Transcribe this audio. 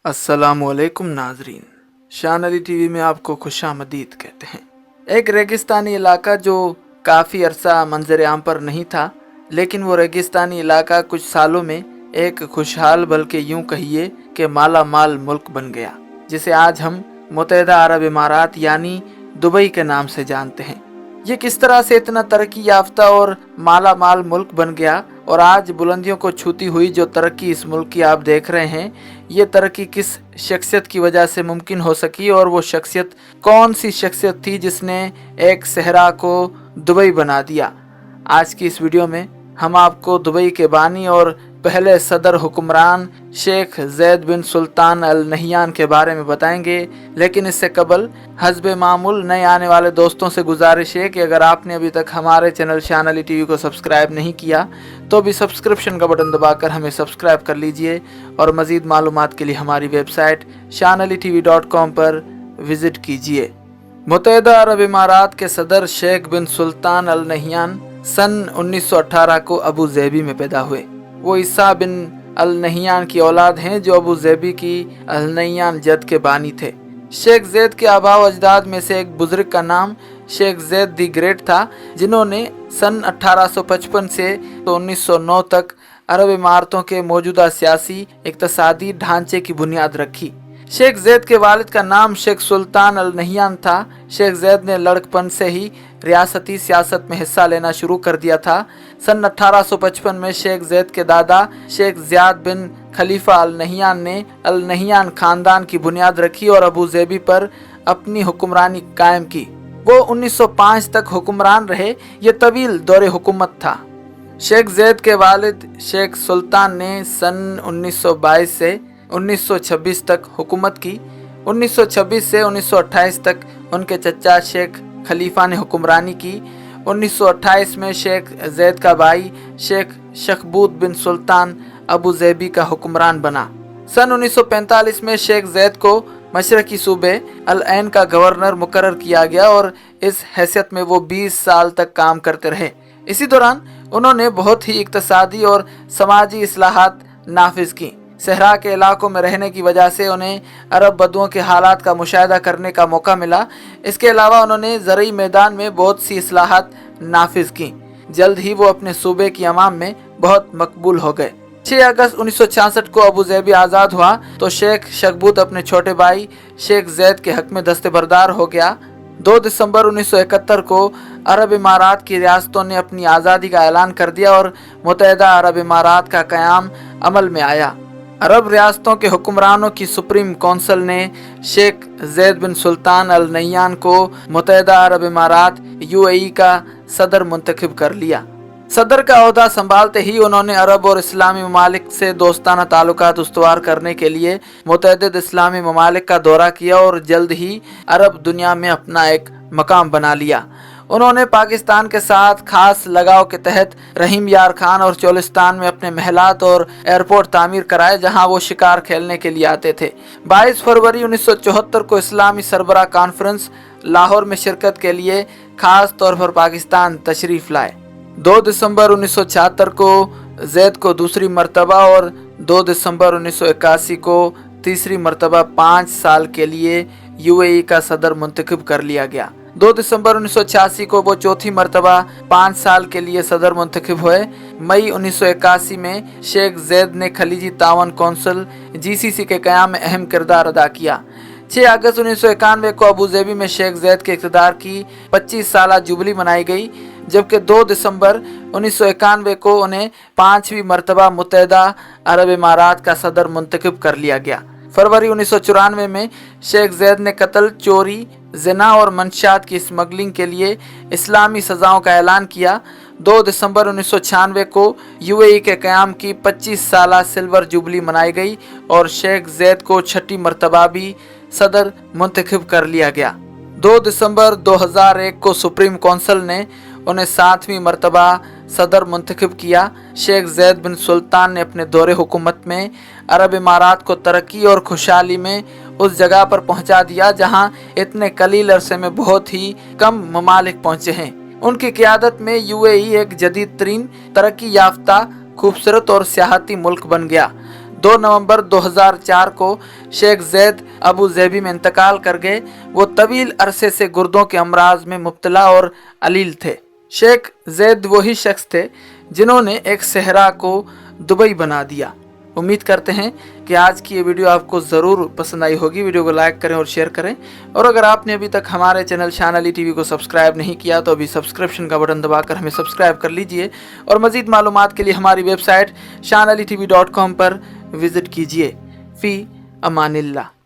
अस्सलामुअलैकुम नाजरीन, शान अली टीवी में आपको खुशामदीद कहते हैं। एक रेगिस्तानी इलाका जो काफ़ी अरसा मंजर आम पर नहीं था, लेकिन वो रेगिस्तानी इलाका कुछ सालों में एक खुशहाल बल्कि यूं कहिए कि माला माल मुल्क बन गया, जिसे आज हम मुत्तहिदा अरब इमारात यानी दुबई के नाम से जानते हैं। ये किस तरह से इतना तरक्की याफ्ता और माला माल मुल्क बन गया और आज बुलंदियों को छूती हुई जो तरक्की इस मुल्क की आप देख रहे हैं, ये तरक्की किस शख्सियत की वजह से मुमकिन हो सकी और वो शख्सियत कौन सी शख्सियत थी जिसने एक सहरा को दुबई बना दिया। आज की इस वीडियो में हम आपको दुबई के बानी और पहले सदर हुक्मरान शेख जैद बिन सुल्तान अल नहियान के बारे में बताएंगे, लेकिन इससे कबल हस्बे मामूल नए आने वाले दोस्तों से गुजारिश है कि अगर आपने अभी तक हमारे चैनल शान अली टीवी को सब्सक्राइब नहीं किया तो भी सब्सक्रिप्शन का बटन दबाकर हमें सब्सक्राइब कर लीजिए और मज़ीद मालूमात के लिए हमारी वेबसाइट shanalitv.com पर विज़िट कीजिए। मुत्तहिदा अरब इमारात के सदर शेख बिन सुल्तान अल नहियान सन 1918 को अबू ज़ैबी में पैदा हुए। वो ईसा बिन अल नहियान की औलाद हैं जो अबू ज़ैबी की अल नहियान जद के बानी थे। शेख जैद के आबा व अजदाद में से एक बुजुर्ग का नाम शेख जैद दी ग्रेट था, जिन्होंने सन 1855 से 1909 तक अरब इमारतों के मौजूदा सियासी इक्तसादी ढांचे की बुनियाद रखी। शेख जैद के वालिद का नाम शेख सुल्तान अल नहियान था। शेख जैद ने लड़कपन से ही रियासती सियासत में हिस्सा लेना शुरू कर दिया था। सन 1855 में शेख जैद के दादा शेख ज़ियाद बिन खलीफा अल नहियान ने अल नहियान खानदान की बुनियाद रखी और अबू ज़ैबी पर अपनी हुक्मरानी कायम की। वो 1905 तक हुक्मरान रहे। ये तवील दौरे हुकूमत था। शेख जैद के वालिद शेख सुल्तान ने सन 1922 से 1926 तक हुकूमत की। 1926 से 1928 तक उनके चचा शेख खलीफा ने हुक्मरानी की। 1928 में शेख जैद का भाई शेख शखबूत बिन सुल्तान अबू ज़ैबी का हुक्मरान बना। सन 1945 में शेख जैद को मशरकी सूबे अल ऐन का गवर्नर मुकर्रर किया गया और इस हैसियत में वो 20 साल तक काम करते रहे। इसी दौरान उन्होंने बहुत ही इक्तसादी और समाजी इस्लाहात नाफिज की। सहरा के इलाकों में रहने की वजह से उन्हें अरब बदुओं के हालात का मुशाहिदा करने का मौका मिला। इसके अलावा उन्होंने ज़रई मैदान में बहुत सी इस्लाहात नाफिज की। जल्द ही वो अपने सूबे की अवाम में बहुत मकबूल हो गए। 6 अगस्त 1966 को अबू ज़ैबी आज़ाद हुआ तो शेख शखबूत अपने छोटे भाई शेख जैद के हक में दस्तबरदार हो गया। 2 दिसंबर 1971 को अरब इमारात की रियासतों ने अपनी आज़ादी का ऐलान कर दिया और मुत्तहिदा अरब इमारात का क़याम अमल में आया। अरब रियासतों के हुक्मरानों की सुप्रीम कौंसिल ने शेख जैद बिन सुल्तान अल नहियान को मुत्तहिदा अरब इमारात UAE का सदर मुंतखब कर लिया। सदर का ओहदा संभालते ही उन्होंने अरब और इस्लामी ममालिक से दोस्ताना ताल्लुकात उस्तवार करने के लिए मुतअद्दिद इस्लामी ममालिक का दौरा किया और जल्द ही अरब दुनिया में अपना एक मकाम बना लिया। उन्होंने पाकिस्तान के साथ खास लगाव के तहत रहीम यार खान और चोलिस्तान में अपने महलात और एयरपोर्ट तामीर कराए, जहां वो शिकार खेलने के लिए आते थे। 22 फरवरी 1974 को इस्लामी सरबराह कॉन्फ्रेंस लाहौर में शिरकत के लिए खास तौर पर पाकिस्तान तशरीफ़ लाए। 2 दिसंबर 1976 को जैद को दूसरी मरतबा और 2 दिसंबर 1981 को तीसरी मरतबा 5 साल के लिए UAE का सदर मुंतखब कर लिया गया। 2 दिसंबर 1986 को वो चौथी मरतबा 5 साल के लिए सदर मुंतखब हुए। मई 1981 में शेख जैद ने खलीजी तावन कौंसिल GCC के क़याम में अहम किरदार अदा किया। 6 अगस्त 1991 को अबू ज़ैबी में शेख जैद के इक़्तिदार की 25 साला जुबली मनाई गई, जबकि 2 दिसंबर 1991 को उन्हें 5वीं मरतबा मुत्तहिदा अरब इमारात का सदर मुंतखब कर लिया गया। फरवरी 1994 में शेख जैद ने कत्ल, चोरी, ज़िना और मंशात की स्मगलिंग के लिए इस्लामी सज़ाओं का ऐलान किया। 2 दिसंबर 1996 को UAE के क़याम की 25 साला सिल्वर जुबली मनाई गई और शेख जैद को 6ठी मरतबा भी सदर मुंतखब कर लिया गया। 2 दिसंबर 2001 को सुप्रीम कौंसिल ने उन्हें 7वीं मरतबा सदर मुंतखब किया। शेख जैद बिन सुल्तान ने अपने दौरे हुकूमत में अरब इमारात को तरक्की और खुशहाली में उस जगह पर पहुंचा दिया जहां इतने कलील अरसे में बहुत ही कम ममालिक पहुंचे हैं। उनकी क़यादत में UAE एक जदीद तरीन तरक्की याफ्ता खूबसूरत और सियाहती मुल्क बन गया। 2 नवंबर 2004 को शेख जैद अबू ज़ैबी में इंतकाल कर गए। वो तवील अरसे से गुर्दों के अमराज में मुब्तला और अलील थे। शेख जैद वही शख्स थे जिन्होंने एक सहरा को दुबई बना दिया। उम्मीद करते हैं कि आज की ये वीडियो आपको ज़रूर पसंद आई होगी। वीडियो को लाइक करें और शेयर करें, और अगर आपने अभी तक हमारे चैनल शान अली टीवी को सब्सक्राइब नहीं किया तो अभी सब्सक्रिप्शन का बटन दबाकर हमें सब्सक्राइब कर लीजिए, और मज़ीद मालूमात के लिए हमारी वेबसाइट shanalitv.com पर विज़िट कीजिए। फ़ी अमानिल्लाह।